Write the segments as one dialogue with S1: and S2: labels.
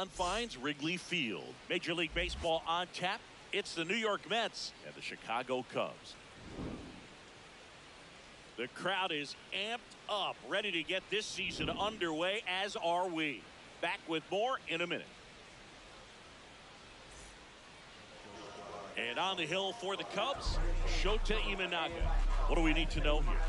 S1: Finds Wrigley Field. Major League Baseball on tap. It's the New York Mets and the Chicago Cubs. The crowd is amped up, ready to get this season underway, as are we. Back with more in a minute. And on the hill for the Cubs, Shota Imanaga. What do we need to know here?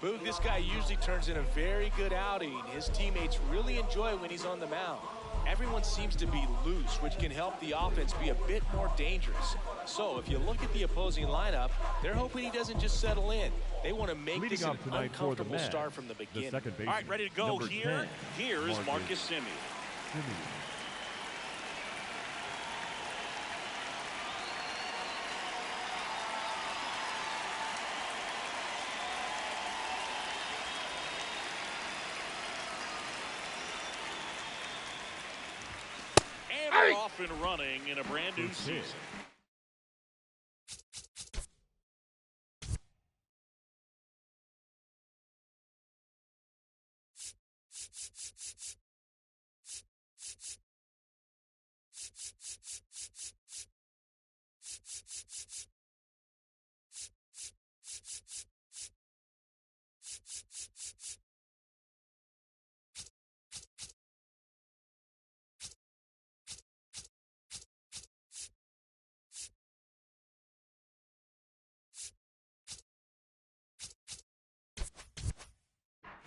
S2: Boog, this guy usually turns in a very good outing. His teammates really enjoy when he's on the mound. Everyone seems to be loose, which can help the offense be a bit more dangerous. So if you look at the opposing lineup, they're hoping he doesn't just settle in. They want to make this an uncomfortable start from the beginning.
S1: All right, ready to go here. Here is Marcus Semien. And we're off and running in a brand new season.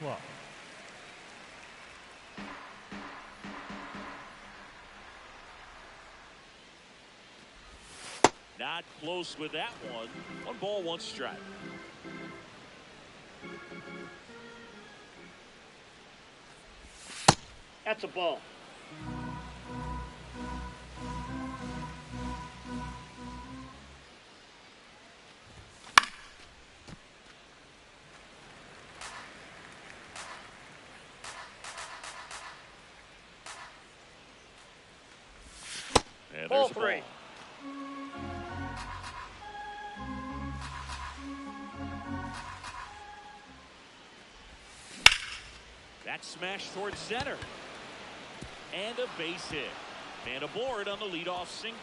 S3: Well.
S1: Not close with that one. 1 ball, 1 strike.
S4: That's a ball.
S1: And
S4: Ball
S1: there's
S4: 3.
S1: That smash towards center. And a base hit. And aboard on the leadoff single.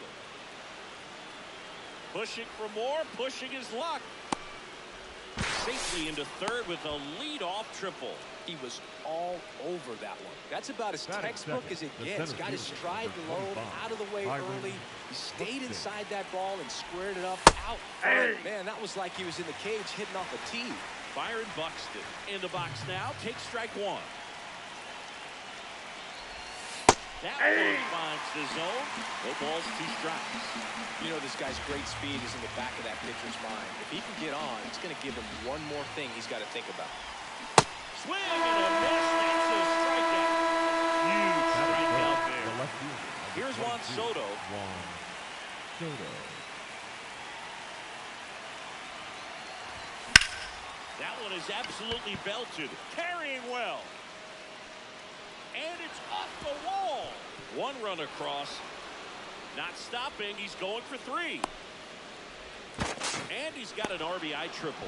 S1: Pushing for more, pushing his luck. Safely into third with a leadoff triple.
S2: He was all over that one. That's about as textbook as it gets. Got his stride low, out of the way early. He stayed inside that ball and squared it up out front. Man, that was like he was in the cage hitting off a tee.
S1: Byron Buxton in the box now. Takes strike 1. That one finds the zone. No balls, 2 strikes.
S2: You know this guy's great speed is in the back of that pitcher's mind. If he can get on, it's going to give him one more thing he's got to think about.
S1: Swing and a miss. That's a strikeout. Huge strikeout there. Here's Juan Soto. That one is absolutely belted. Carrying well. And it's off the wall. 1 run across. Not stopping. He's going for 3. And he's got an RBI triple.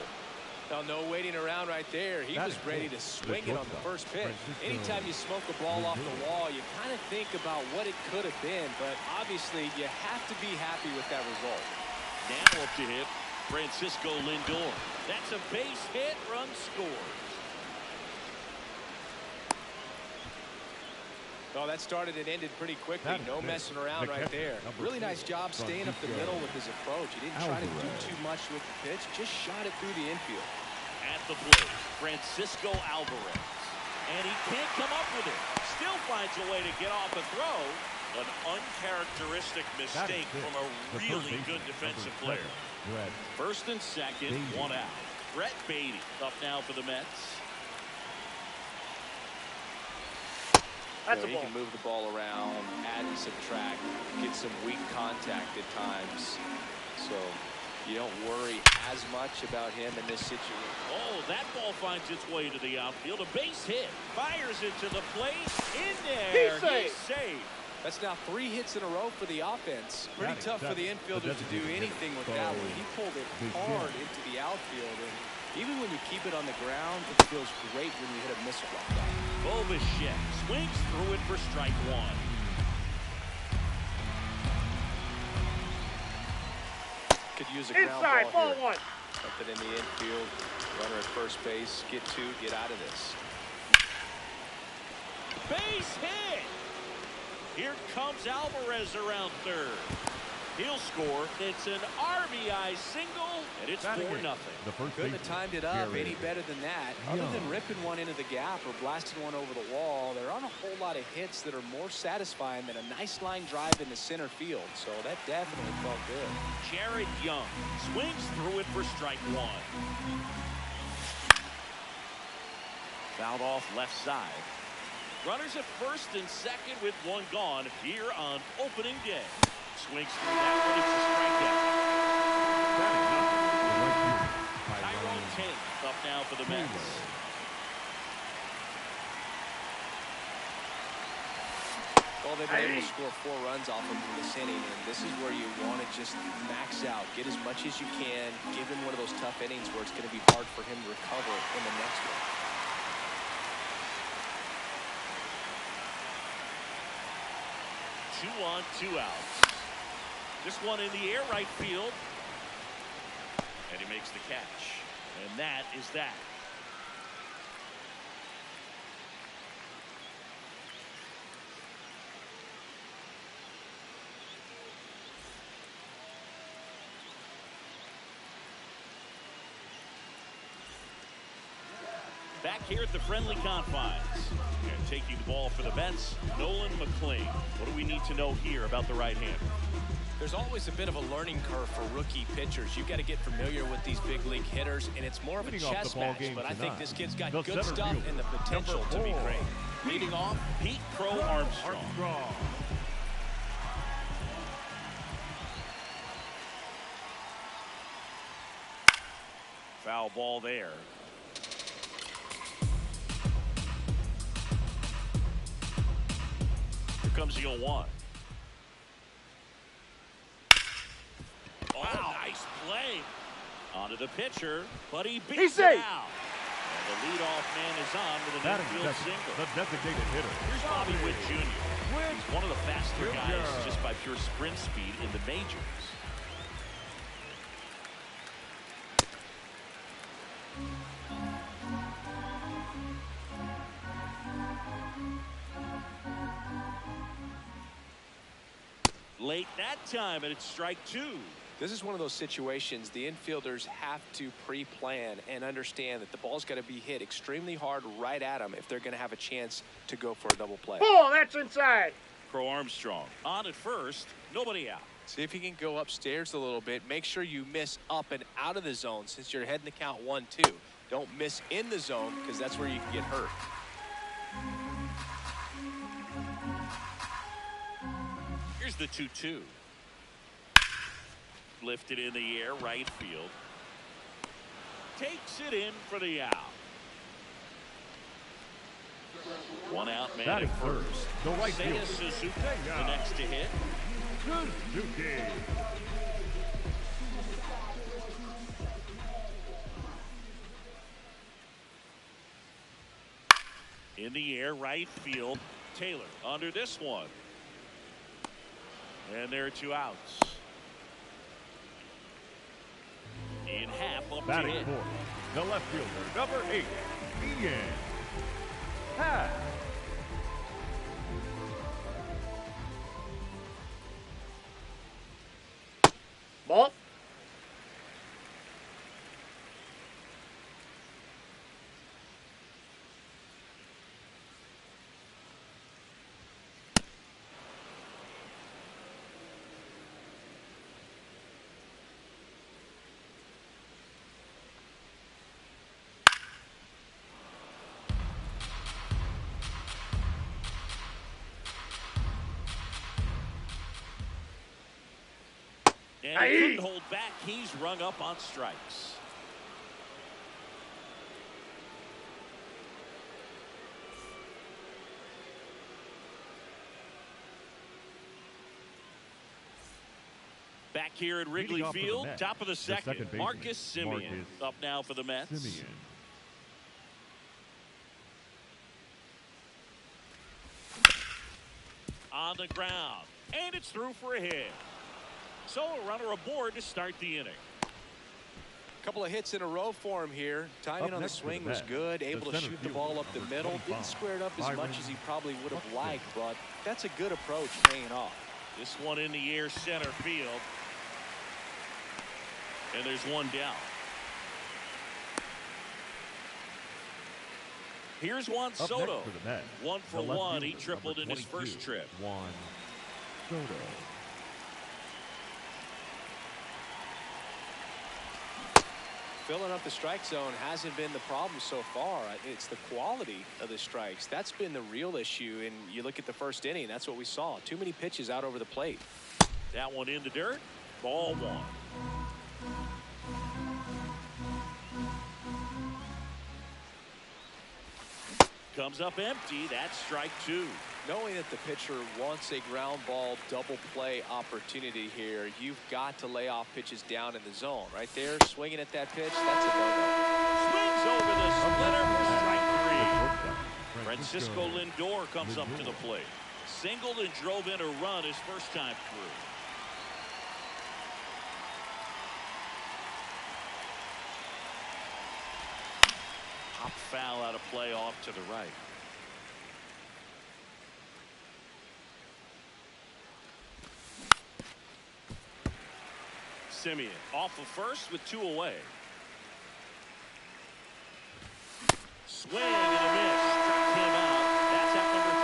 S2: Now, no waiting around right there. He was ready to swing it on the first pitch. Anytime you smoke a ball off the wall, you kind of think about what it could have been. But obviously, you have to be happy with that result.
S1: Now up to hit Francisco Lindor. That's a base hit. Run scores.
S2: Well, that started and ended pretty quickly. No messing around right there. Really nice job staying up the middle with his approach. He didn't try to do too much with the pitch. Just shot it through the infield.
S1: At the plate, Francisco Alvarez. And he can't come up with it. Still finds a way to get off a throw. An uncharacteristic mistake from a really good defensive player. First and second, 1 out. Brett Beatty up now for the Mets.
S4: That's
S2: he can move the ball around, add and subtract, get some weak contact at times. So you don't worry as much about him in this situation.
S1: Oh, that ball finds its way to the outfield. A base hit. Fires it to the plate. In there. He's safe.
S2: That's now 3 hits in a row for the offense. Pretty tough for the infielder to do anything with that one. He pulled it hard into the outfield. And even when you keep it on the ground, it feels great when you hit a missile like that.
S1: Bo Bichette swings through it for strike 1.
S2: could use a ground
S4: Inside,
S2: ball
S4: ball
S2: here.
S4: one.
S2: Something in the infield. Runner at first base. Get out of this.
S1: Base hit. Here comes Alvarez around third. He'll score. It's an RBI single, and it's 4-0.
S2: Couldn't have timed it up any better than that. Other than ripping one into the gap or blasting one over the wall, there aren't a whole lot of hits that are more satisfying than a nice line drive into center field. So that definitely felt good.
S1: Jared Young swings through it for strike one. Fouled off left side. Runners at first and second with one gone here on opening day. Swings through that one. It's a strikeout. Tyrone Taylor up now for the Mets.
S2: Well, they've been able to score 4 runs off him in this inning, and this is where you want to just max out, get as much as you can, give him one of those tough innings where it's going to be hard for him to recover in the next one.
S1: 2 on, 2 outs. This one in the air, right field. And he makes the catch. And that is that. Back here at the friendly confines. And taking the ball for the Mets, Nolan McLean. What do we need to know here about the right-hander?
S2: There's always a bit of a learning curve for rookie pitchers. You've got to get familiar with these big league hitters, and it's more of a chess match. But I think this kid's got good stuff and the potential to be great.
S1: Leading off, Pete Crow Armstrong. Foul ball there. Here comes the 0-1. Oh, nice play. Onto the pitcher, but he beats it out. And the leadoff man is on with an infield single.
S3: The designated hitter.
S1: Here's Bobby Witt Jr. He's one of the faster guys just by pure sprint speed in the majors. Late that time, and it's strike 2.
S2: This is one of those situations the infielders have to pre-plan and understand that the ball's got to be hit extremely hard right at them if they're going to have a chance to go for a double play.
S4: Ball, that's inside.
S1: Crow Armstrong on at first, nobody out.
S2: See if you can go upstairs a little bit. Make sure you miss up and out of the zone since you're heading to count 1-2. Don't miss in the zone because that's where you can get hurt.
S1: Here's the 2-2. Lifted in the air, right field. Takes it in for the out. One out man at first.
S3: The right
S1: Seiya
S3: field.
S1: Suzuki, the next to hit.
S3: Suzuki.
S1: In the air, right field. Taylor under this one. And there are 2 outs. In half up to
S3: Batting
S1: hit.
S3: fourth, the left fielder, number 8, Ian Happ.
S4: Ball.
S1: And he couldn't hold back. He's rung up on strikes. Back here at Wrigley
S3: Leading off for the
S1: Field,
S3: Mets,
S1: top of the second,
S3: baseman,
S1: Marcus Semien
S3: Marcus
S1: up now for the Mets.
S3: Semien.
S1: On the ground, and it's through for a hit. So a runner aboard to start the inning.
S2: Couple of hits in a row for him here. Timing on the swing was good. Able to shoot the ball up the middle. Didn't square it up as much as he probably would have liked, but that's a good approach, paying off.
S1: This one in the air, center field. And there's one down. Here's Juan Soto. 1 for 1. He tripled in his first trip.
S3: Juan Soto.
S2: Filling up the strike zone hasn't been the problem so far. It's the quality of the strikes. That's been the real issue. And you look at the first inning, that's what we saw. Too many pitches out over the plate.
S1: That one in the dirt. Ball 1. Comes up empty. That's strike 2.
S2: Knowing that the pitcher wants a ground ball double play opportunity here, you've got to lay off pitches down in the zone. Right there, swinging at that pitch, that's a no-no.
S1: Swings over the splitter for strike 3. Francisco Lindor comes up to the plate. Singled and drove in a run his first time through. Pop foul out of play off to the right. Simeon off of first with 2 away. Swing and a miss. Struck him out. That's at number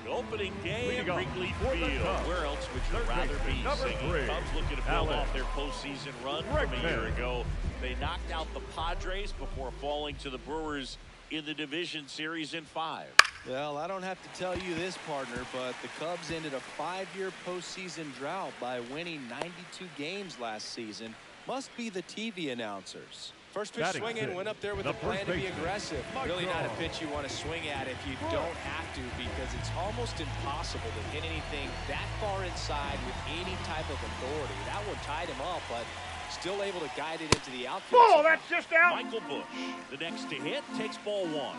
S1: 3. Opening day at Wrigley Field. Where else would you rather be singing? Cubs looking to build off their postseason run from a year ago. They knocked out the Padres before falling to the Brewers in the division series in 5.
S2: Well, I don't have to tell you this, partner, but the Cubs ended a 5-year postseason drought by winning 92 games last season. Must be the TV announcers. First pitch swinging, went up there with a plan to be aggressive. Really not a pitch you want to swing at if you don't have to, because it's almost impossible to hit anything that far inside with any type of authority. That one tied him up, but still able to guide it into the outfield.
S4: Oh, that's just out.
S1: Michael Busch, the next to hit, takes ball 1.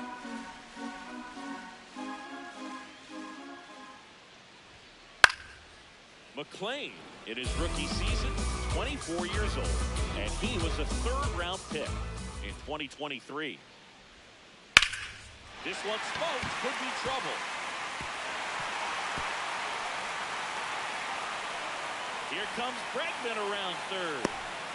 S1: McClain, in his rookie season, 24 years old, and he was a 3rd-round pick in 2023. This one smoked, could be trouble. Here comes Bregman around 3rd.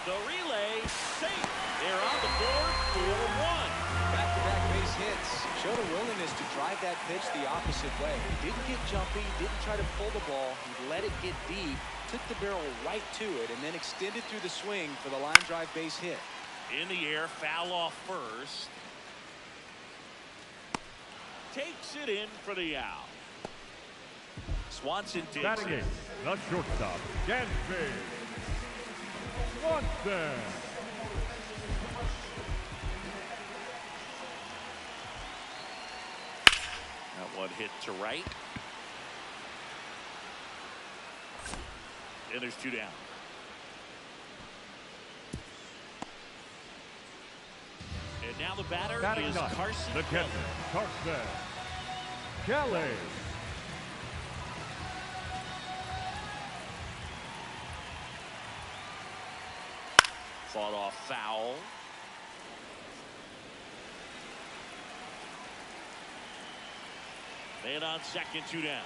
S1: The relay, safe. They're on the board for 1.
S2: Back-to-back base hits. Showed a willingness to drive that pitch the opposite way. Didn't get jumpy, didn't try to pull the ball. He let it get deep, took the barrel right to it, and then extended through the swing for the line drive base hit.
S1: In the air, foul off first. Takes it in for the out. Swanson digs
S3: Batting
S1: it.
S3: the shortstop, Gansby. Swanson.
S1: That one hit to right. And there's 2 down. And now the batter is Carson.
S3: The catcher, Carson Kelly.
S1: Fought off foul. Man on second, 2 down.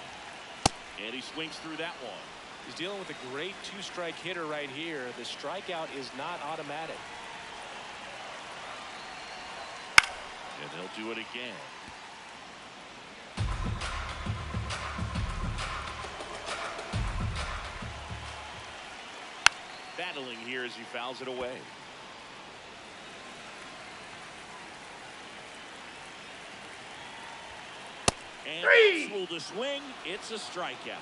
S1: And he swings through that one.
S2: He's dealing with a great 2-strike hitter right here. The strikeout is not automatic.
S1: And they'll do it again. Battling here as he fouls it away. And ruled to swing. It's a strikeout.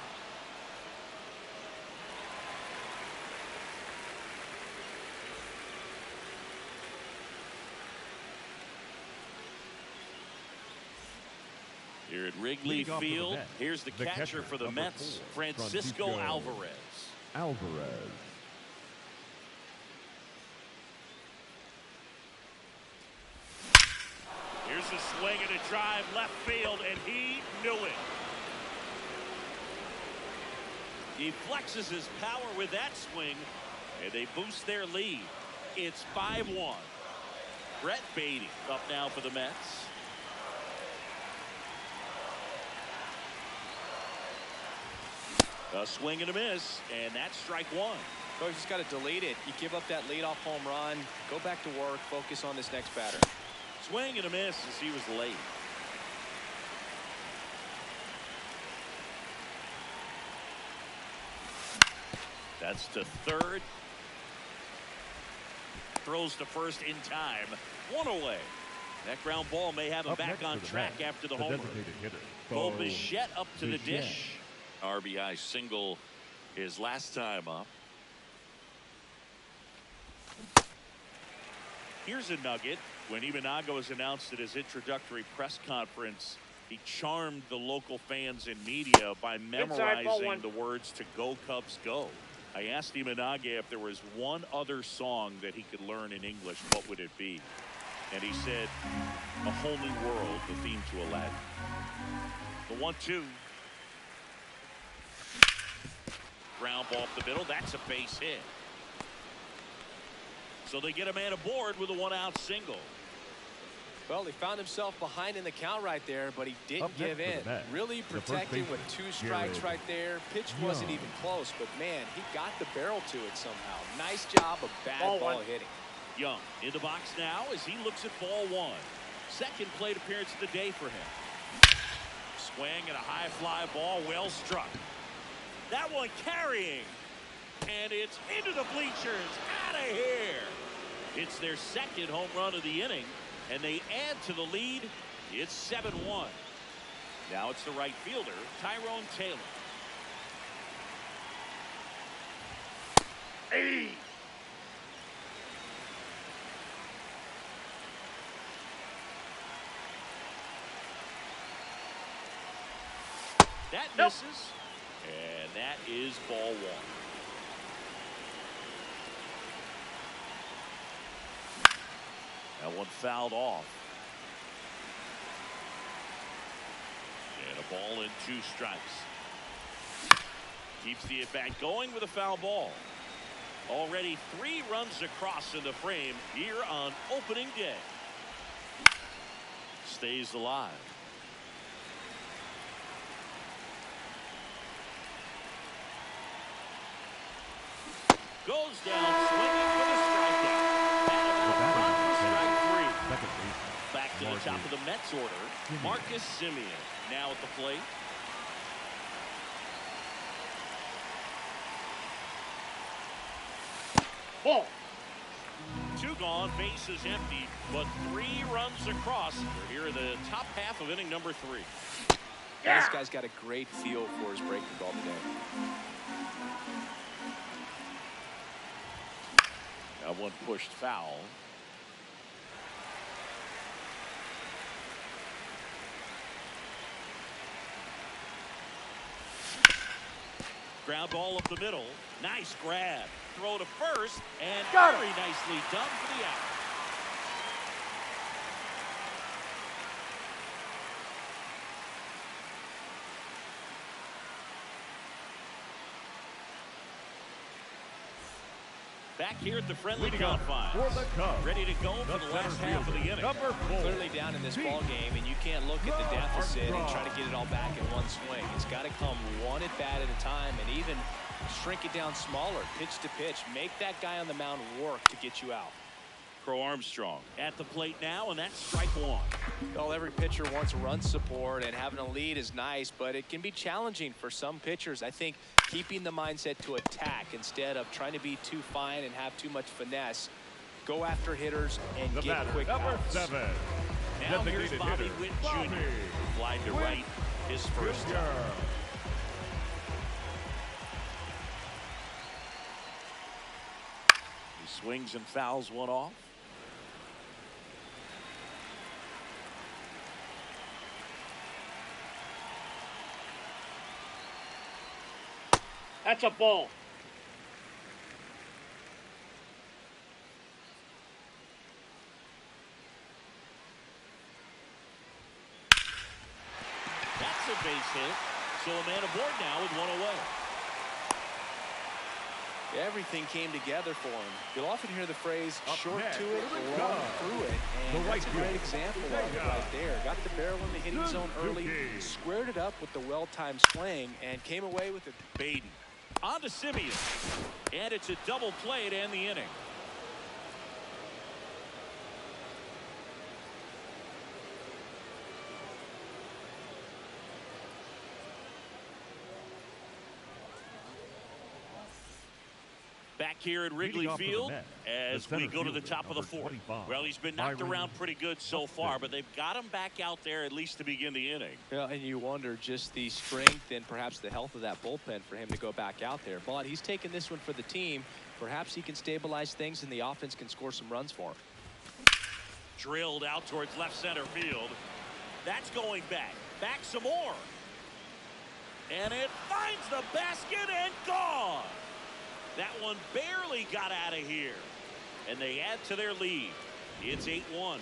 S1: Here at Wrigley Field, here's the catcher for the Mets, Francisco Alvarez. a swing and a drive left field, and he knew it. He flexes his power with that swing, and they boost their lead. It's 5-1. Brett Beatty up now for the Mets. A swing and a miss, and that's strike one.
S2: So you just got to delete it. You give up that leadoff home run, go back to work, focus on this next batter.
S1: Swing and a miss as he was late. That's to third. Throws to first in time. One away. That ground ball may have him back on track after the homer. Bo Bichette up to the dish. RBI single his last time up. Here's a nugget. When Imanaga was announced at his introductory press conference, he charmed the local fans and media by memorizing the words to "Go Cubs Go." I asked Imanaga if there was one other song that he could learn in English, what would it be? And he said, "A Whole New World," the theme to Aladdin. The 1-2. Ground ball up the middle. That's a base hit. So they get a man aboard with a one-out single.
S2: Well, he found himself behind in the count right there, but he didn't give in. Really protecting with 2 strikes right there. Pitch wasn't even close, but man, he got the barrel to it somehow. Nice job of bad ball hitting.
S1: Young in the box now as he looks at ball one. Second plate appearance of the day for him. Swing and a high fly ball, well struck. That one carrying. And it's into the bleachers. Out of here. It's their second home run of the inning, and they add to the lead. It's 7-1. Now it's the right fielder, Tyrone Taylor. Hey! That misses, and that is ball one. That one fouled off. And a ball and 2 strikes. Keeps the at-bat going with a foul ball. Already 3 runs across in the frame here on opening day. Stays alive. Goes down swinging for the strikeout. Back to the top of the Mets order, Marcus Semien now at the plate. Ball. 2 gone, bases empty, but 3 runs across. We're here in the top half of inning number 3.
S2: Yeah. This guy's got a great feel for his breaking ball today.
S1: That one pushed foul. Ground ball up the middle. Nice grab. Throw to first, and very nicely done for the out. Back here at the friendly confines. Ready to go for the last half of the inning.
S2: Clearly down in this ball game, and you can't look at the deficit and try to get it all back in one swing. It's got to come one at bat at a time, and even shrink it down smaller, pitch to pitch. Make that guy on the mound work to get you out.
S1: Crow Armstrong at the plate now, and that's strike one.
S2: Well, every pitcher wants run support, and having a lead is nice, but it can be challenging for some pitchers. I think keeping the mindset to attack instead of trying to be too fine and have too much finesse. Go after hitters and get quick outs.
S1: Now here's Bobby Witt Jr. Flied to right his first time. He swings and fouls one off.
S4: That's a ball.
S1: base hit. So a man aboard now with one away.
S2: Everything came together for him. You'll often hear the phrase short
S3: next,
S2: to it, long through it, and that's a great example of it right there. Got the barrel in the hitting zone early, squared it up with the well-timed swing, and came away with it.
S1: Beatty on to Simeon, and it's a double play to end the inning. Back here at Wrigley Field as we go to the top of the fourth. Well, he's been knocked around pretty good so far, but they've got him back out there at least to begin the inning.
S2: Yeah, and you wonder just the strength and perhaps the health of that bullpen for him to go back out there. But he's taking this one for the team. Perhaps he can stabilize things and the offense can score some runs for him.
S1: Drilled out towards left center field. That's going back. Back some more. And it finds the basket and gone. That one barely got out of here. And they add to their lead. It's 8-1.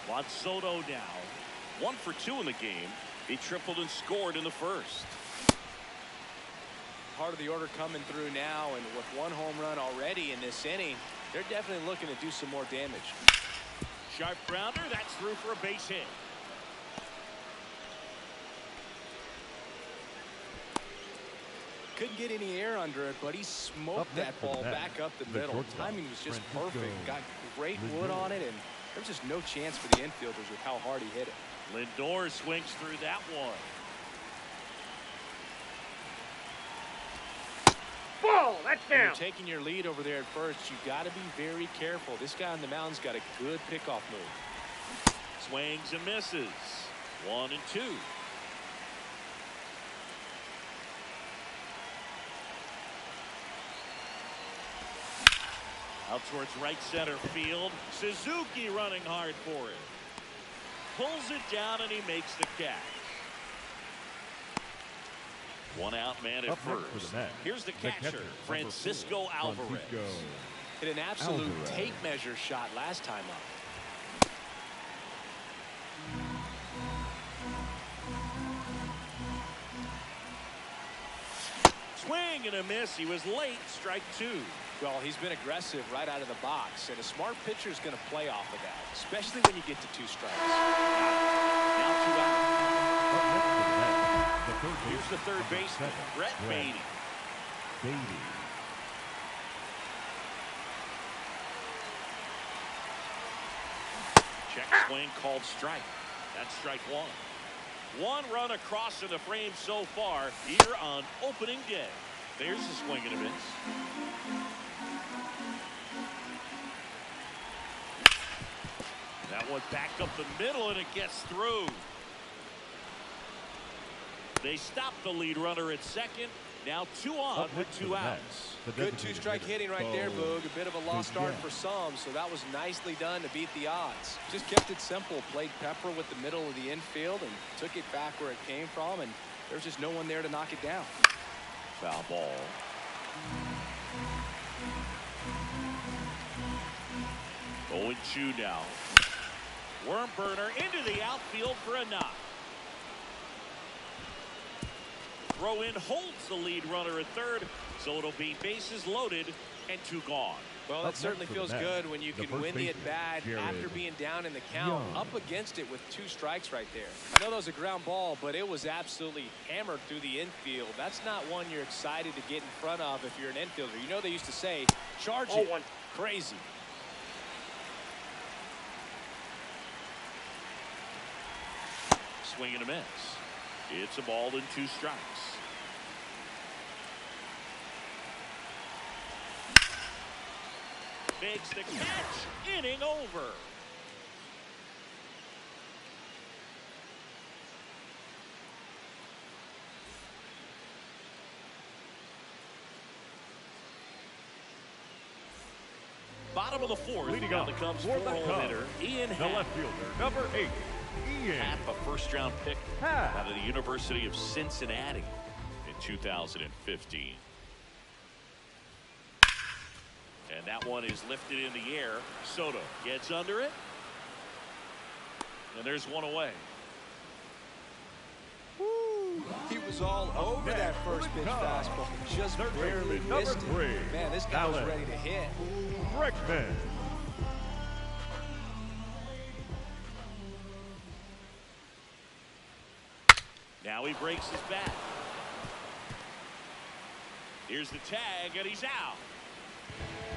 S1: Juan Soto now 1 for 2 in the game. He tripled and scored in the first.
S2: Part of the order coming through now, and with 1 home run already in this inning, they're definitely looking to do some more damage.
S1: Sharp grounder. That's through for a base hit.
S2: Couldn't get any air under it, but he smoked that ball back up the middle. Timing was just perfect. Got great wood on it, and there's just no chance for the infielders with how hard he hit it.
S1: Lindor swings through that one.
S4: Ball, that's
S2: When
S4: down.
S2: you're taking your lead over there at first, you got to be very careful. This guy on the mound's got a good pickoff move.
S1: Swings and misses. 1 and 2. Out towards right center field. Suzuki running hard for it. Pulls it down and he makes the catch. 1 out man at first. Here's the catcher, Francisco Alvarez.
S2: Hit an absolute tape measure shot last time up.
S1: Swing and a miss. He was late. Strike 2.
S2: Well, he's been aggressive right out of the box, and a smart pitcher is going to play off of that, especially when you get to 2 strikes.
S1: Now 2 out. Here's the third baseman, Brett Beatty. Check swing called strike. That's strike 1. 1 run across in the frame so far here on opening day. There's a swing and a miss. That one backed up the middle and it gets through. They stop the lead runner at second. Now 2 on with 2 outs.
S2: Good 2-strike hitting right there, Boog. A bit of a lost start for some, so that was nicely done to beat the odds. Just kept it simple. Played pepper with the middle of the infield and took it back where it came from, and there's just no one there to knock it down.
S1: Foul ball. Oh, and 2 now. Worm burner into the outfield for a knock. Throw in holds the lead runner at third, so it'll be bases loaded and 2 gone.
S2: Well, that certainly feels good when you can win the at-bat after being down in the count, up against it with 2 strikes right there. I know that was a ground ball, but it was absolutely hammered through the infield. That's not one you're excited to get in front of if you're an infielder. You know they used to say, charge it. Crazy.
S1: Swing and a miss. It's a ball and 2 strikes. Makes the catch. Inning over. Bottom of the 4th.
S3: Leading
S1: Now
S3: up
S1: the Cubs
S3: for the
S1: 4-hole
S3: Cubs,
S1: hitter, Ian
S3: the
S1: Happ.
S3: left fielder, number 8, Ian.
S1: Happ, a first-round pick out of the University of Cincinnati in 2015. And that one is lifted in the air. Soto gets under it. And there's one away.
S2: Woo, He was all over that first pitch fastball. Just barely missed it. Man, this guy was ready to hit.
S3: Rickman.
S1: Now he breaks his bat. Here's the tag, and he's out.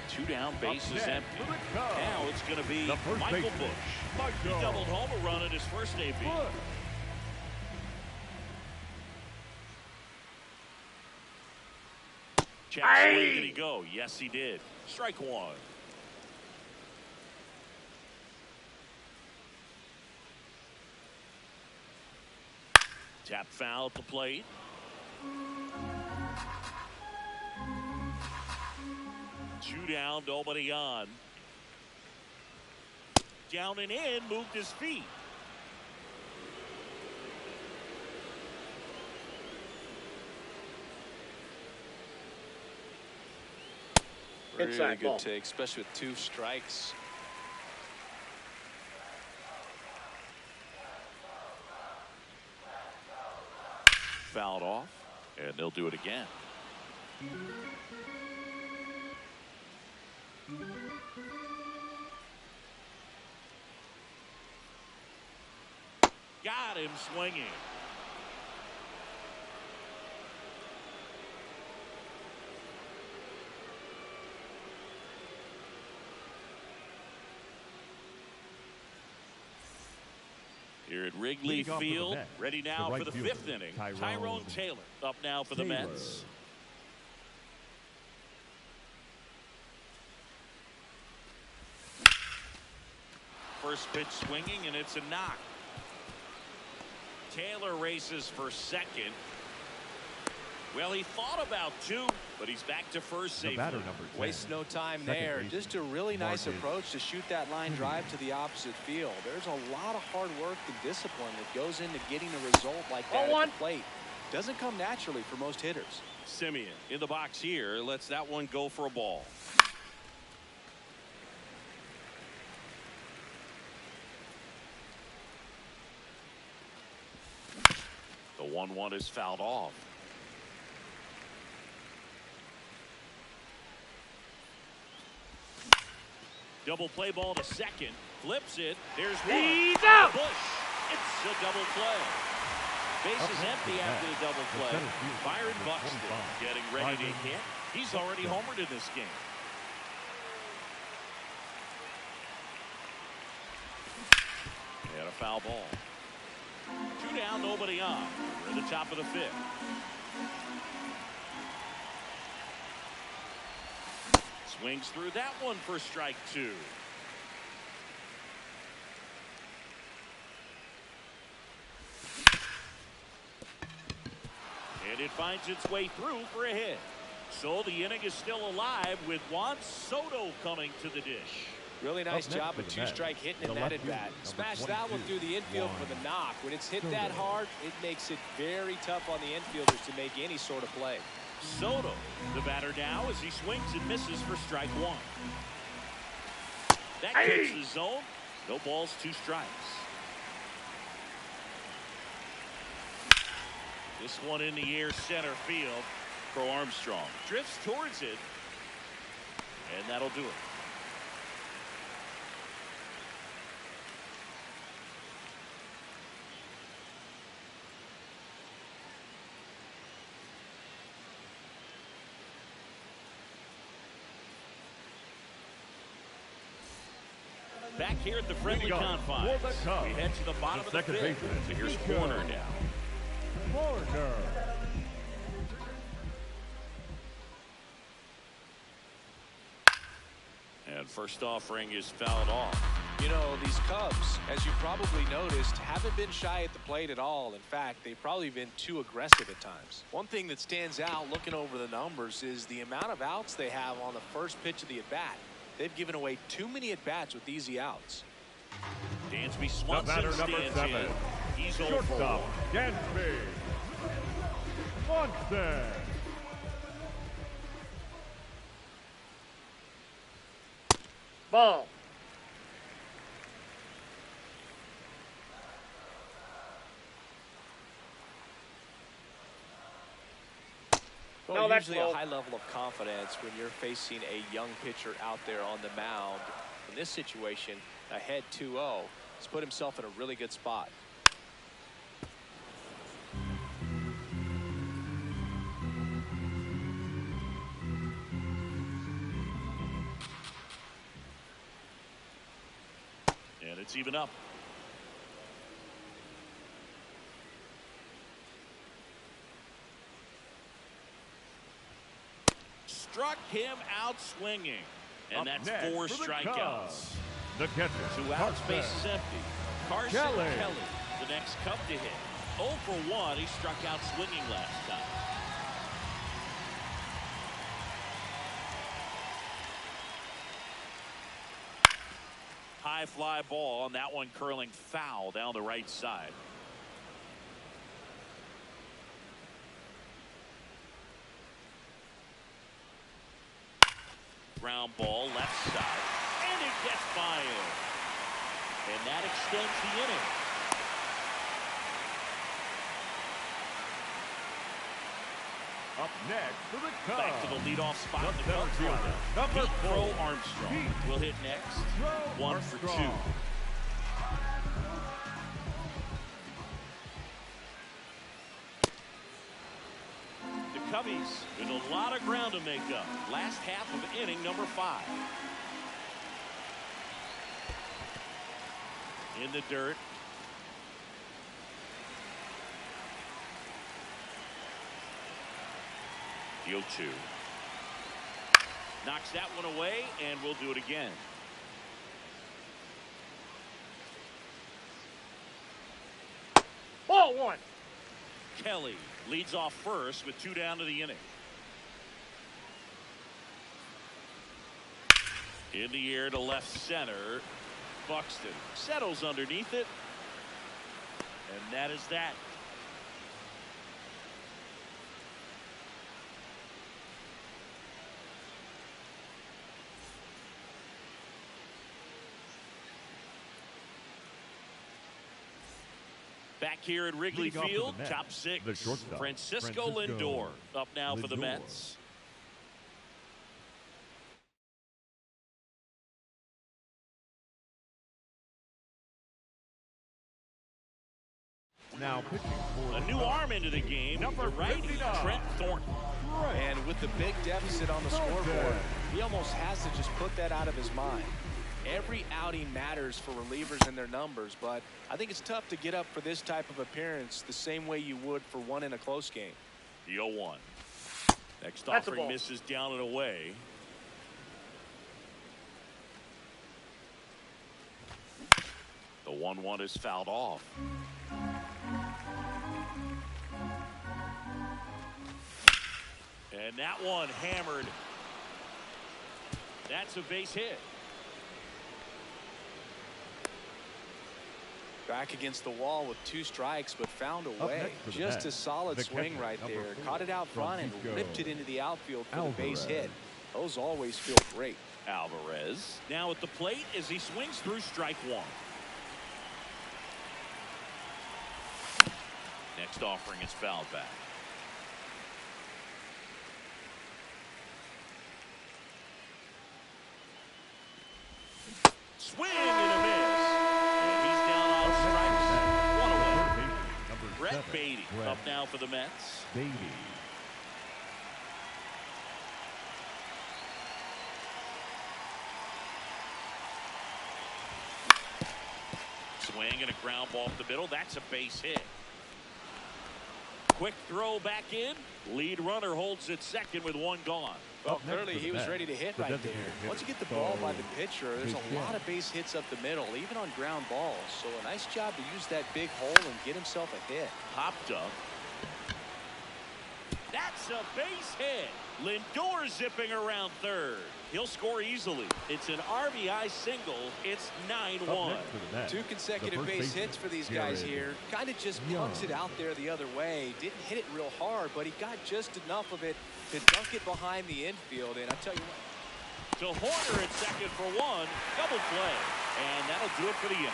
S1: 2 down, bases empty. Now it's going to be Michael Busch. He doubled home a run in his first AB. Check swing, did he go? Yes, he did. Strike 1. Tap foul at the plate. Two down, nobody on. Down and in, moved his feet.
S2: Really good take, especially with 2 strikes.
S1: Fouled off, and they'll do it again. Got him swinging. Here at Wrigley Field, ready now for the 5th inning. Tyrone Taylor up now for the Mets. First pitch swinging, and it's a knock. Taylor races for second. Well, he thought about 2, but he's back to first safely.
S2: Waste no time there. Just a really nice approach to shoot that line drive to the opposite field. There's a lot of hard work and discipline that goes into getting a result like that at the plate. Doesn't come naturally for most hitters.
S1: Simeon in the box here lets that one go for a ball. The 1-1 is fouled off. Double play ball to second. Flips it. There's one.
S4: He's out.
S1: Busch. It's a double play. Bases empty after the double play. Byron Buxton getting ready to hit. He's already homered in this game. And a foul ball. 2 down, nobody on. We're at the top of the 5th. Swings through that one for strike 2. And it finds its way through for a hit. So the inning is still alive with Juan Soto coming to the dish.
S2: Really nice job of 2-strike hitting in that at bat. Smash that one through the infield for the knock. When it's hit that hard, it makes it very tough on the infielders to make any sort of play.
S1: Soto, the batter now as he swings and misses for strike 1. That gets the zone. No balls, 2 strikes. This one in the air center field. Pro Armstrong drifts towards it, and that'll do it. Back here at the friendly confines, we head to the bottom of the 5th. So here's Warner now.
S3: Warner.
S1: And first offering is fouled off.
S2: You know, these Cubs, as you probably noticed, haven't been shy at the plate at all. In fact, they've probably been too aggressive at times. One thing that stands out looking over the numbers is the amount of outs they have on the first pitch of the at-bat. They've given away too many at-bats with easy outs.
S1: Dansby Swanson stands in. He's over.
S3: Shortstop, Dansby Swanson.
S4: Ball.
S2: Well,
S4: No, that's
S2: usually a
S4: low.
S2: high level of confidence when you're facing a young pitcher out there on the mound. In this situation, ahead 2-0, he's put himself in a really good spot.
S1: And it's even up. Struck him out swinging. And
S3: Up
S1: that's
S3: next
S1: 4
S3: for the
S1: strikeouts.
S3: Cubs, the catcher,
S1: 2 outs, base is empty. Carson
S3: Kelly.
S1: Kelly, the next Cub to hit. 0 for 1. He struck out swinging last time. High fly ball, and that one curling foul down the right side. Ground ball left side, and it gets by him. And that extends the inning.
S3: Up next for the Cubs,
S1: Back to the leadoff spot in the
S3: center
S1: Cubs
S3: fielder,
S1: lineup.
S3: number
S1: Pete
S3: 4,
S1: Crow Armstrong
S3: Pete
S1: will hit next.
S3: Crow
S1: 1 for 2.
S3: Armstrong.
S1: The Cubbies with a lot of ground to make up. Last half of inning number 5. In the dirt. The 0-2. Knocks that one away, and we'll do it again.
S4: Ball 1.
S1: Kelly leads off first with 2 down to the inning. In the air to left center. Buxton settles underneath it. And that is that. Back here at Wrigley
S3: Leading off for the
S1: Field,
S3: Mets,
S1: top 6.
S3: the shortstop,
S1: Francisco Lindor up now for the
S3: Lindor.
S1: Mets.
S3: Now pitching for
S1: A
S3: the
S1: new
S3: Cubs,
S1: arm into the game.
S3: Number
S1: The righty,
S3: 59.
S1: Trent Thornton.
S2: And with the big deficit on the scoreboard, he almost has to just put that out of his mind. Every outing matters for relievers and their numbers, but I think it's tough to get up for this type of appearance the same way you would for one in a close game.
S1: The 0-1. Next
S4: That's a
S1: offering
S4: ball.
S1: misses down and away. The 1-1 is fouled off. And that one hammered. That's a base hit.
S2: Back against the wall with 2 strikes, but found a
S3: Up
S2: way.
S3: next for the
S2: Just
S3: Mets,
S2: a solid
S3: the
S2: swing
S3: catcher,
S2: right
S3: number
S2: there.
S3: 4,
S2: Caught it out front and
S3: Francisco
S2: ripped it into the outfield for the base
S3: Alvarez.
S2: hit. Those always feel great.
S1: Alvarez now at the plate as he swings through strike 1. Next offering is fouled back. Swing and a miss. And he's down on strikes. One away.
S3: Number
S1: Brett
S3: 7,
S1: Beatty
S3: Brett
S1: up now for the Mets.
S3: Beatty.
S1: Swing and a ground ball up the middle. That's a base hit. Quick throw back in. Lead runner holds at second with 1 gone.
S2: Well,
S3: Up next
S2: clearly
S3: for the
S2: he was
S3: Mets,
S2: ready to hit
S3: the
S2: right
S3: designated
S2: there.
S3: hitter,
S2: Once you get the ball by the
S3: Bo
S2: pitcher, there's a
S3: Bichette.
S2: lot of base hits up the middle, even on ground balls. So a nice job to use that big hole and get himself a hit.
S1: Popped up. That's a base hit. Lindor zipping around third. He'll score easily. It's an RBI single. It's 9-1.
S3: Up next for the Mets,
S2: 2
S3: the
S2: consecutive
S3: first
S2: base
S3: baseman,
S2: hits for these guys
S3: Jared
S2: here. Kind of just punts it out there the other way. Didn't hit it real hard, but he got just enough of it to dunk it behind the infield. And I tell you what.
S1: To Horner at second for 1. Double play. And that'll do it for the inning.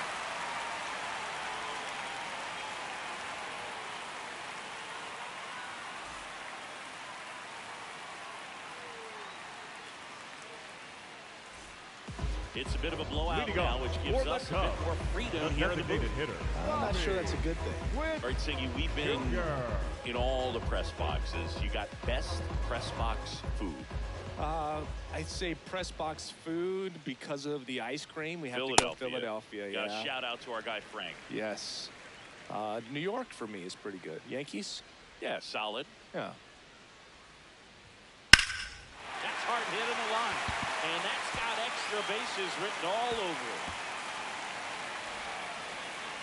S1: It's a bit of a blowout
S3: Leading
S1: now,
S3: off
S1: which gives
S3: for
S1: us
S3: the
S1: a bit
S3: Cubs,
S1: more freedom
S3: the
S1: here in the booth.
S3: designated hitter.
S2: I'm not sure that's a good thing.
S1: All right, Siggy, we've been in all the press boxes. You got best press box food.
S2: I'd say press box food because of the ice cream. We have to go Philadelphia.
S1: Got
S2: Yeah.
S1: a shout out to our guy Frank.
S2: Yes. New York for me is pretty good. Yankees?
S1: Yeah, solid.
S2: Yeah.
S1: That's hard hit in the line. And that's got extra bases written all over it.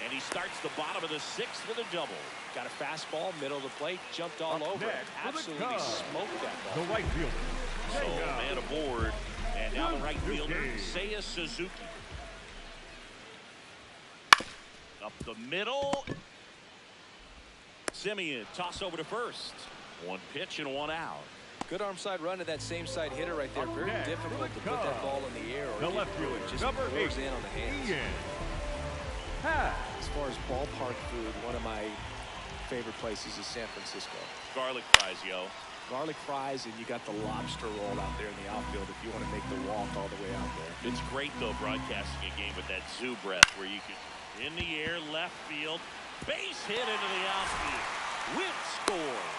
S1: And he starts the bottom of the sixth with a double.
S2: Got a fastball, middle of the plate, jumped all
S3: Up
S2: over it.
S3: next for the
S2: Absolutely
S3: Cubs,
S2: smoked that
S3: the
S2: ball.
S3: right fielder.
S1: So, man aboard. And now the right
S3: Good
S1: fielder,
S3: game.
S1: Seiya Suzuki. Up the middle. Simeon, toss over to first. One pitch and one out.
S2: Good arm side run to that same side hitter right there.
S3: Up
S2: Very
S3: next for
S2: difficult
S3: the
S2: to put that
S3: Cubs,
S2: ball in the air or
S3: the
S2: get
S3: left
S2: through
S3: fielder,
S2: it. Just
S3: number
S2: goes
S3: 8,
S2: in on the hands. As far as ballpark food, one of my favorite places is San Francisco.
S1: Garlic fries, yo.
S2: Garlic fries, and you got the lobster roll out there in the outfield if you want to make the walk all the way out there.
S1: It's great, though, broadcasting a game with that zoo breath where you can, in the air, left field, base hit into the outfield. Witt scores.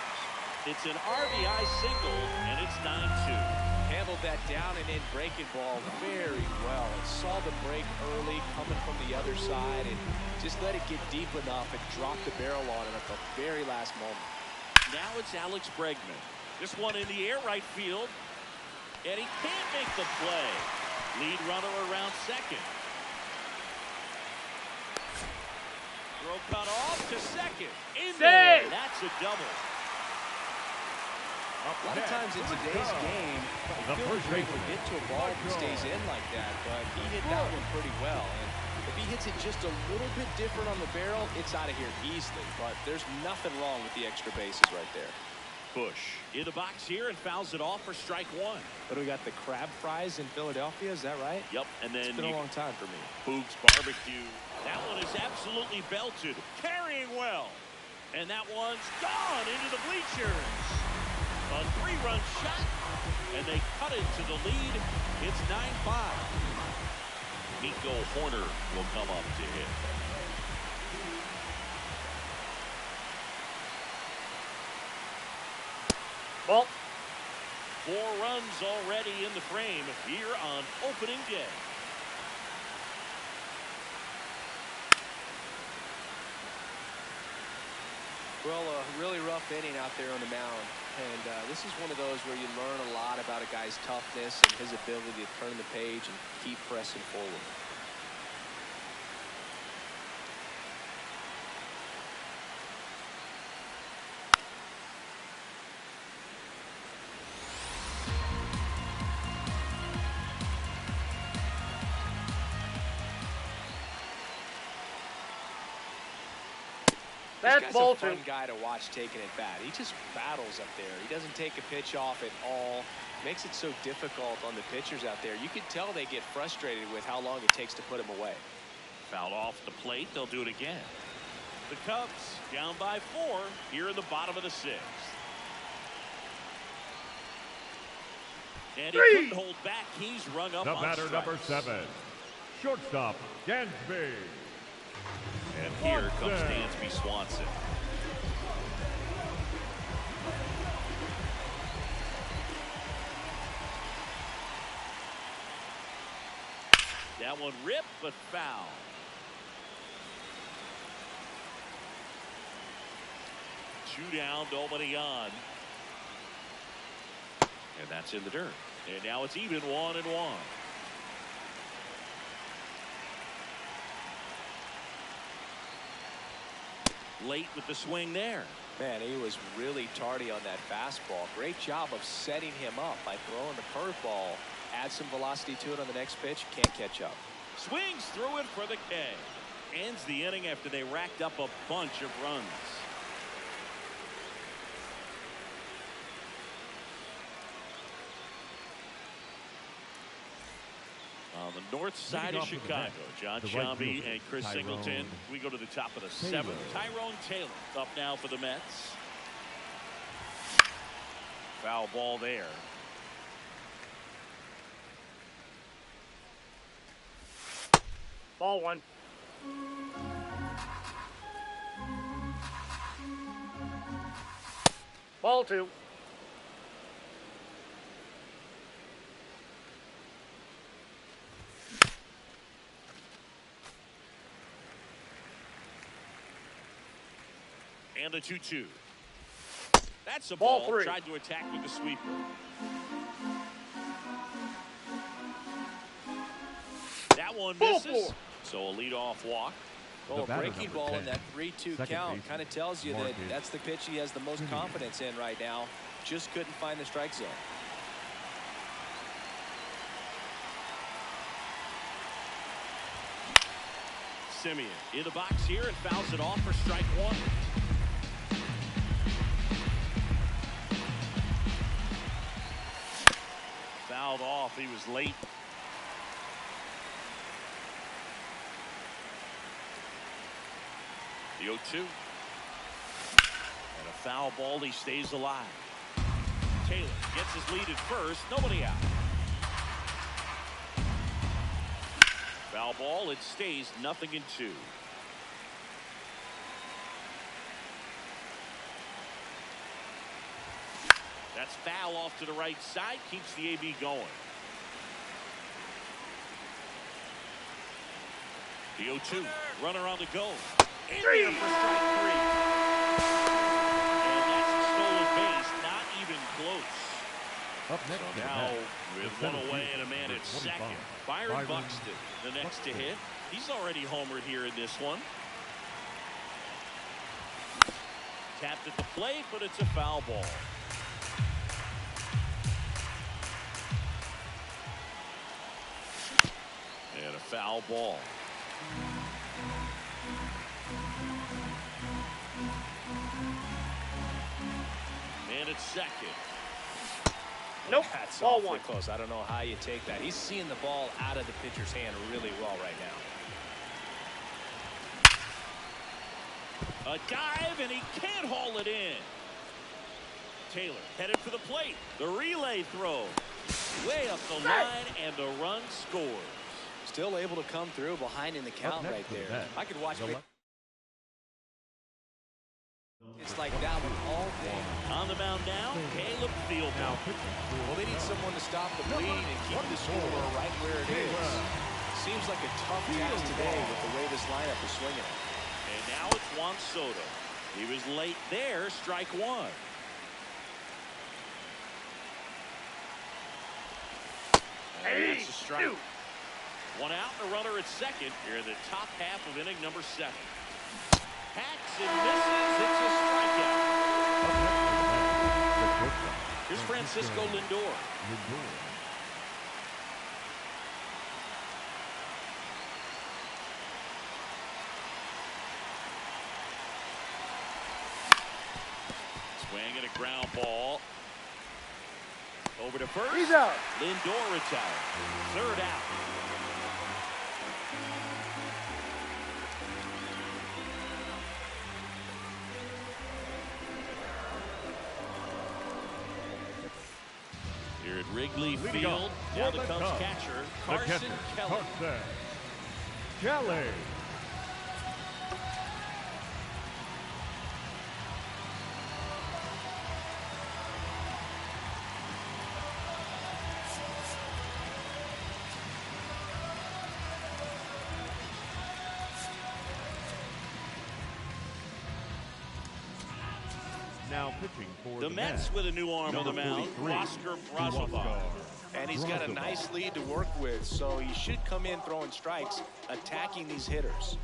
S1: It's an RBI single, and it's 9-2.
S2: Handled that down and in breaking ball very well. And saw the break early coming from the other side and just let it get deep enough and drop the barrel on it at the very last moment.
S1: Now it's Alex Bregman. This one in the air right field. And he can't make the play. Lead runner around second. Throw cut off to second. In there. That's a double.
S2: A lot of times in today's game,
S3: The
S2: you
S3: first
S2: feel like
S3: baseman,
S2: will get to a ball that stays in like that, but he hit that one pretty well. And if he hits it just a little bit different on the barrel, it's out of here easily. But there's nothing wrong with the extra bases right there.
S1: Bush in the box here and fouls it off for strike one.
S2: But we got the crab fries in Philadelphia, is that right?
S1: Yep, and then
S2: It's been a long time for me.
S1: Boog's Barbecue. That one is absolutely belted. Carrying well. And that one's gone into the bleachers. A three-run shot, and they cut it to the lead. It's 9-5. Nico Horner will come up to hit.
S4: Ball.
S1: 4 runs already in the frame here on opening day.
S2: Well, a really rough inning out there on the mound. And this is one of those where you learn a lot about a guy's toughness and his ability to turn the page and keep pressing forward. This guy's a fun guy to watch taking it bat. He just battles up there. He doesn't take a pitch off at all. Makes it so difficult on the pitchers out there. You can tell they get frustrated with how long it takes to put him away.
S1: Fouled off the plate. They'll do it again. The Cubs down by 4 here in the bottom of the 6th. And he couldn't hold back. He's rung up
S3: The
S1: on
S3: batter,
S1: strikes.
S3: number 7, shortstop, Dansby.
S1: And here comes Dansby Swanson. That one ripped, but foul. Two down, nobody on. And that's in the dirt. And now it's even 1-1. Late with the swing there.
S2: Man, he was really tardy on that fastball. Great job of setting him up by throwing the curveball. Add some velocity to it on the next pitch. Can't catch up.
S1: Swings through it for the K. Ends the inning after they racked up a bunch of runs. On the north side of Chicago, John Sciambi and Chris Singleton. We go to the top of the 7th. Tyrone Taylor up now for the Mets. Foul ball there.
S4: Ball one. Ball two.
S1: And a 2-2. That's a
S4: Ball
S1: ball.
S4: three.
S1: Tried to attack with the sweeper. That one misses. So a leadoff walk.
S2: Well, a breaking ball
S3: 10,
S2: in that 3-2 count kind of tells you that that's the pitch he has the most confidence in right now. Just couldn't find the strike zone.
S1: Simeon in the box here and fouls it off for strike one. Fouled off. He was late. The 0-2. And a foul ball. He stays alive. Taylor gets his lead at first. Nobody out. Foul ball. It stays 0-2. That's foul off to the right side. Keeps the AB going. The 0-2. Runner on the go. In there for strike three. And that's a stolen base. Not even close.
S3: Up next
S1: So now with one away and a man at second. Byron Buxton, the next to hit. He's already homered here in this one. Tapped at the plate, but it's a foul ball. And a foul ball. And it's second.
S4: Nope.
S2: That's
S4: Ball
S2: awfully
S4: one.
S2: close. I don't know how you take that. He's seeing the ball out of the pitcher's hand really well right now.
S1: A dive, and he can't haul it in. Taylor headed for the plate. The relay throw. Way up the line, and the run scores.
S2: Still able to come through behind in the count
S3: next
S2: right
S3: to the
S2: there.
S3: bat,
S2: I could watch
S3: the
S2: it. It's like that one all day.
S1: On the mound now, Caleb Fielding.
S3: Now pitching
S2: Well, they need someone to stop the bleed and keep the score right where it is. Seems like a tough task today with the way this lineup is swinging.
S1: And now it's Juan Soto. He was late there, strike one. And that's a strike. One out, and a runner at second here in the top half of inning number 7. Hacks and misses. It's a strikeout. Here's Francisco Lindor. Swing and a ground ball. Over to first.
S4: He's out.
S1: Lindor retired. Third out. Here at Wrigley Field, now the Cubs catcher, Carson Kelly.
S3: Kelly. Now pitching for
S1: The Mets with a new arm on the mound, Oscar Brazovar.
S2: And he's got a nice lead to work with, so he should come in throwing strikes, attacking these hitters.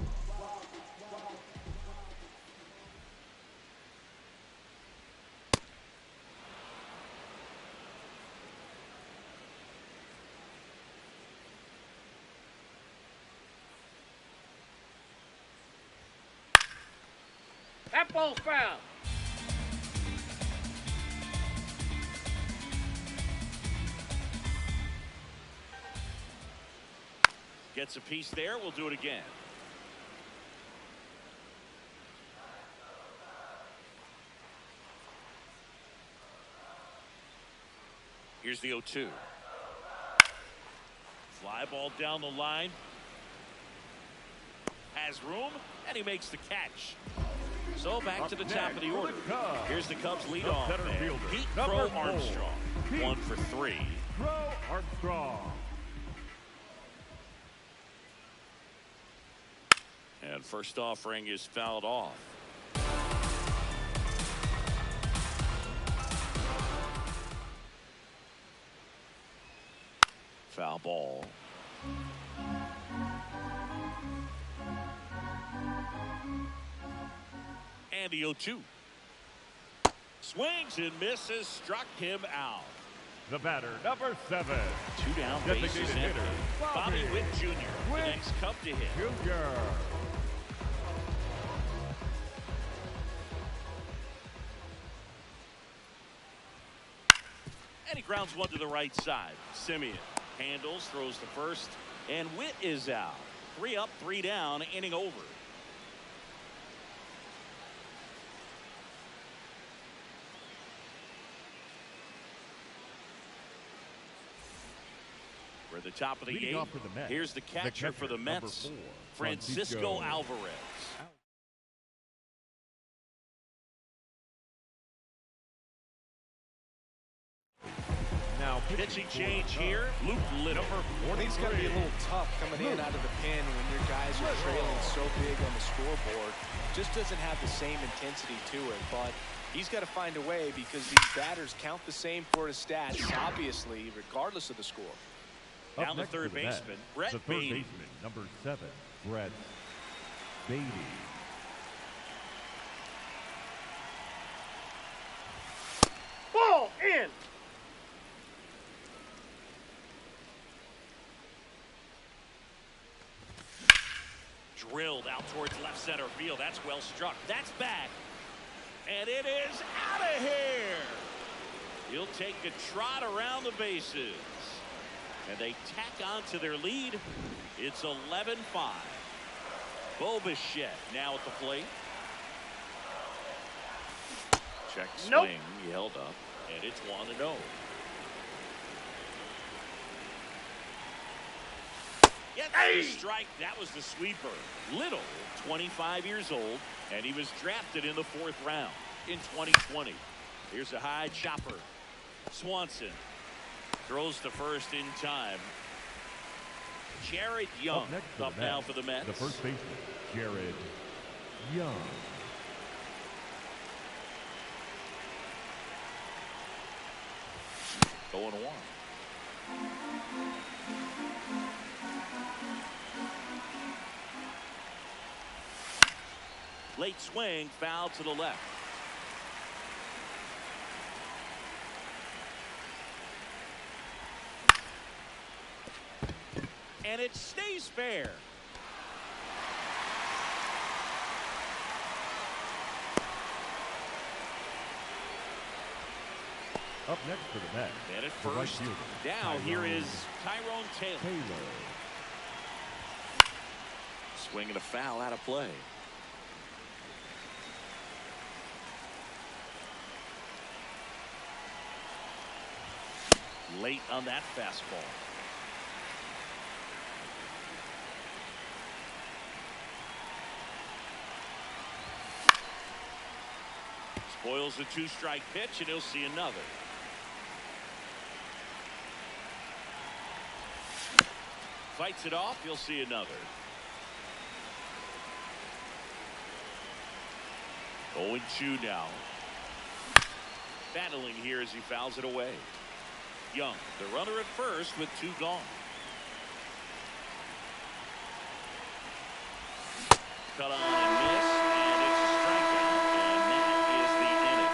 S4: That ball's foul.
S1: Gets a piece there. We'll do it again. Here's the 0-2. Fly ball down the line. has room, and he makes the catch. So back to the top of the order. Here's the Cubs leadoff man, Pete Crow Armstrong. 1 for 3.
S3: Crow Armstrong.
S1: And first offering is fouled off. Foul ball. And the 0-2. Swings and misses, struck him out.
S3: The batter, number 7.
S1: 2 down, bases empty. Bobby Witt Jr., the next Cub to hit.
S3: Jr.
S1: And he grounds one to the right side. Simeon handles, throws to first, and Witt is out. 3 up, 3 down, inning over. We're at the top of the 8th. Here's the catcher for the Mets, 4, Francisco Alvarez.
S3: Now
S1: pitching change here. Luke Little.
S2: I think it's got to be a little tough coming in out of the pen when your guys are trailing so big on the scoreboard. Just doesn't have the same intensity to it, but he's got to find a way because these batters count the same for his stats, obviously, regardless of the score.
S1: Down the third baseman, Brett Beatty.
S3: Number 7, Brett Beatty.
S4: Ball in.
S1: Drilled out towards left center field. That's well struck. That's back. And it is out of here. He'll take a trot around the bases. And they tack on to their lead. It's 11-5. Bo Bichette now at the plate. Check swing.
S4: Nope.
S1: He held up. And it's 1-0. Gets the strike. That was the sweeper. Little, 25 years old, and he was drafted in the 4th round in 2020. Here's a high chopper. Swanson throws to first in time. Jared Young up now for the Mets.
S3: The first baseman, Jared Young.
S1: Going 1. Late swing, foul to the left. And it stays fair.
S3: Up next for the Mets.
S1: And at first, now here is Tyrone Taylor. Swinging a foul out of play. Late on that fastball. Spoils the 2-strike pitch, and he'll see another. Fights it off, you'll see another. 0-2 now. Battling here as he fouls it away. Young, the runner at first with 2 gone. Cut on and miss, and it's a strikeout, and that is the inning.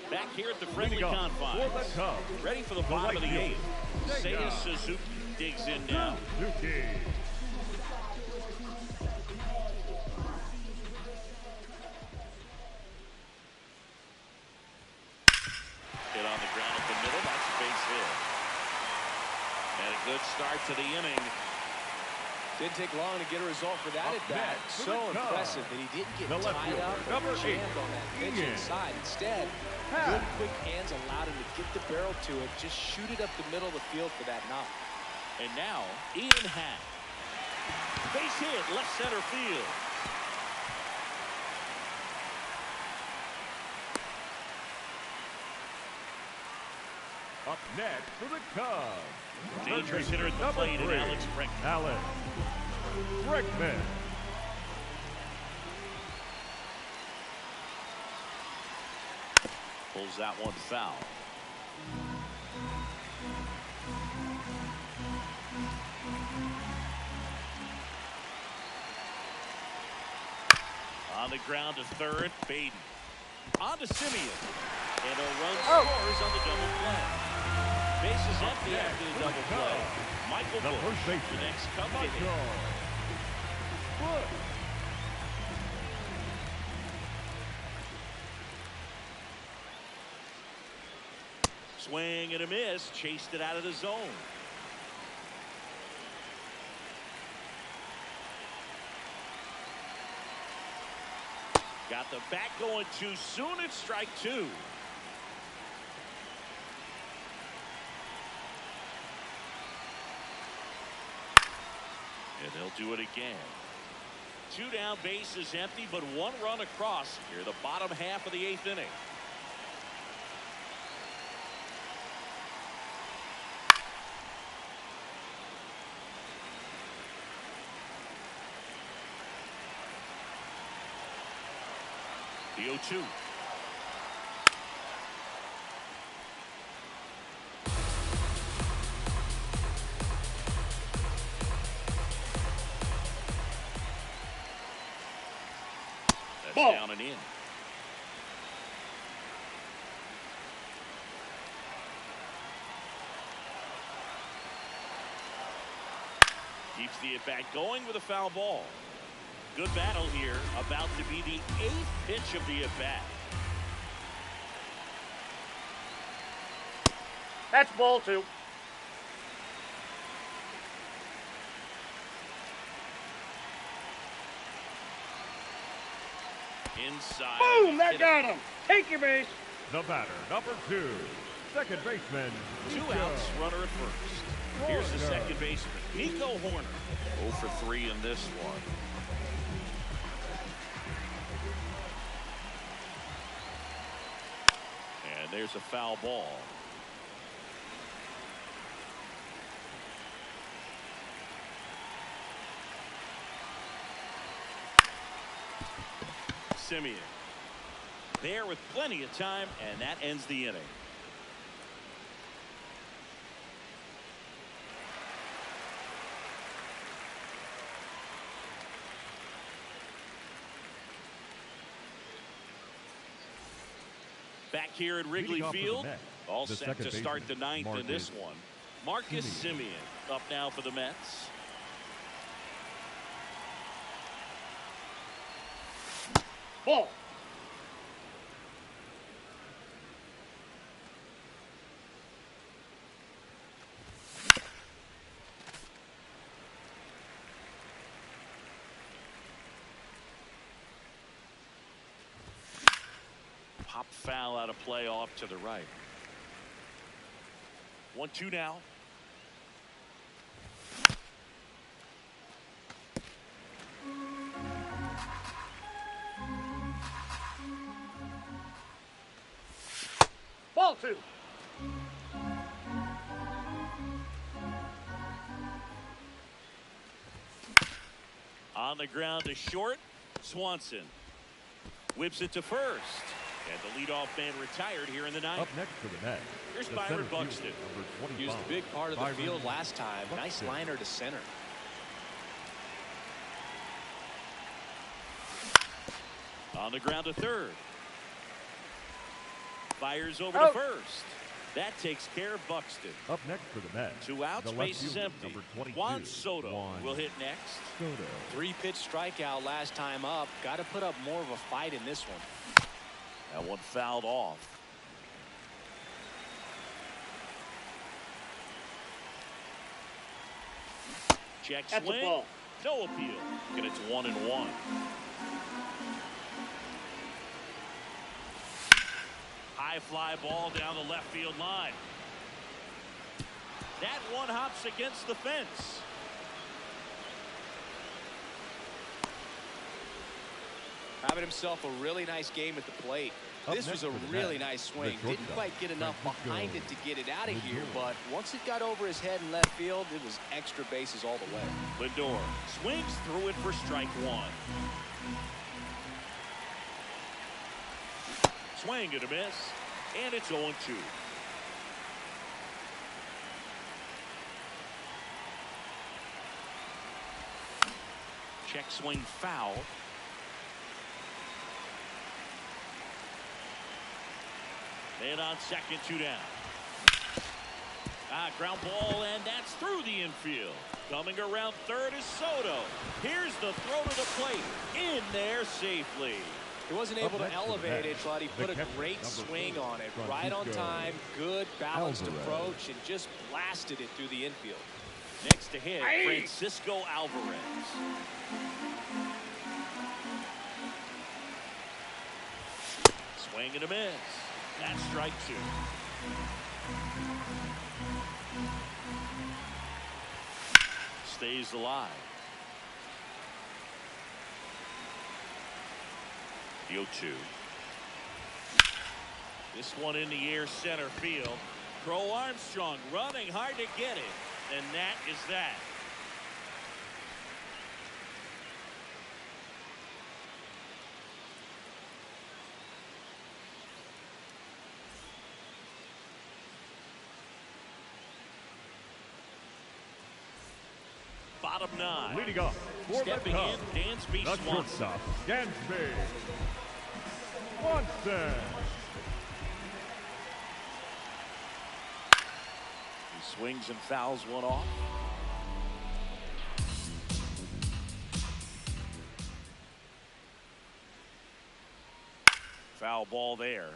S1: Back here at the friendly confines. Ready for the bottom of the 8th. Seiya Suzuki digs in now. Hit on the ground at the middle. That's a base hit. And a good start to the inning
S2: Didn't take long to get a result for that at bat. So impressive that he didn't get tied up or jammed on that pitch inside. Instead, good quick hands allowed him to get the barrel to it, just shoot it up the middle of the field for that knock.
S1: And now, Ian Happ. Base hit, left center field.
S3: Up next for the Cubs.
S1: Dangerous hitter at the plate, and Alex Bregman.
S3: Alex Bregman.
S1: Pulls that one foul. On the ground to third, Baden. On to Simeon. And a run scores on the double play. Bases empty after the double play. Michael Busch, the next Cub to hit. Swing and a miss, chased it out of the zone. Got the bat going too soon. It's strike two. And they'll do it again. Two down, bases empty, but one run across here, the bottom half of the eighth inning. The 0-2. That's
S4: ball.
S1: Down and in. Keeps the at-bat going with a foul ball. Good battle here, about to be the 8th pitch of the at-bat.
S4: That's ball two.
S1: Inside.
S4: Boom! That got him. Take your base.
S3: The batter, number 2, second baseman.
S1: 2 outs, runner at first. Here's the second baseman, Nico Horner. 0 for 3 in this one. And there's a foul ball. Simeon there with plenty of time, and that ends the inning. Back here at Wrigley Field, all set to start the 9th in this one. Marcus Simeon up now for the Mets.
S4: Ball.
S1: Pop foul out of play off to the right. 1-2 now.
S4: Ball two.
S1: On the ground to short. Swanson whips it to first. And the leadoff man retired here in the 9th.
S3: Up next for the Mets.
S1: Here's Byron Buxton.
S2: Used a big part of the field last time. Nice liner to center.
S1: On the ground to third. Fires over to first. That takes care of Buxton.
S3: Up next for the Mets.
S1: 2 outs, base is empty. Juan Soto will hit next.
S2: 3-pitch strikeout last time up. Got to put up more of a fight in this one.
S1: That one fouled off. Check
S4: That's
S1: swing.
S4: a ball.
S1: No appeal, and it's 1-1. High fly ball down the left field line. That one hops against the fence.
S2: Having himself a really nice game at the plate. This was a really nice swing. Didn't quite get enough behind it to get it out of here, but once it got over his head in left field, it was extra bases all the way.
S1: Lindor swings through it for strike one. Swing and a miss, and it's 0-2. Check swing foul. And on second, 2 down. Ground ball, and that's through the infield. Coming around third is Soto. Here's the throw to the plate. In there safely.
S2: He wasn't able to elevate it, but he put a great swing on it. Right on time, good balanced approach, and just blasted it through the infield.
S1: Next to hit, Francisco Alvarez. Swing and a miss. That's strike two. Stays alive. The 0-2. This one in the air, center field. Crow Armstrong running hard to get it. And that is that. Bottom 9.
S3: Leading off for
S1: stepping
S3: the
S1: in, Dansby
S3: the
S1: Swanson.
S3: shortstop, Dansby Swanson.
S1: He swings and fouls one off. Foul ball there.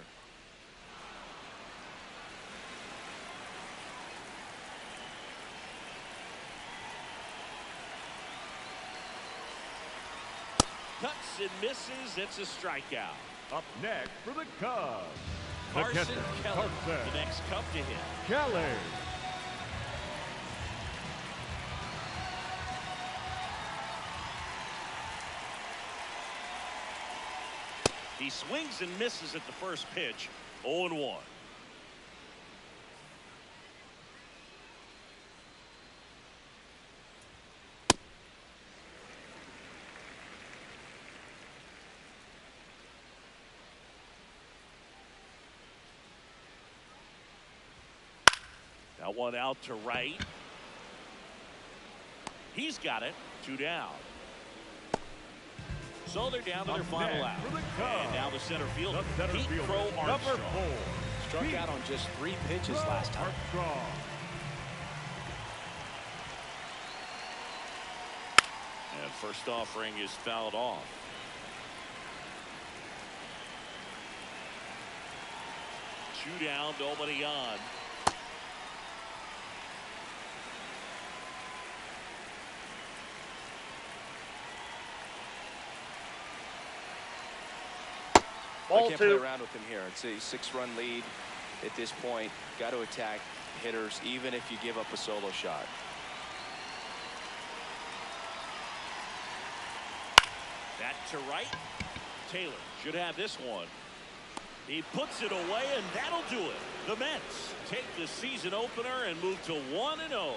S1: Cuts and misses. It's a strikeout.
S3: Up next for the Cubs,
S1: Carson Kelly, the next Cub to hit.
S3: Kelly.
S1: He swings and misses at the first pitch. 0-1. That one out to right. He's got it. 2 down. So they're down to their final out. And now the center fielder, Pete Crow Armstrong.
S2: Struck out on just 3 pitches last time.
S1: And first offering is fouled off. Two down, nobody on.
S2: I can't play around with him here. It's a 6-run lead at this point. Got to attack hitters, even if you give up a solo shot.
S1: That to right. Taylor should have this one. He puts it away, and that'll do it. The Mets take the season opener and move to 1-0.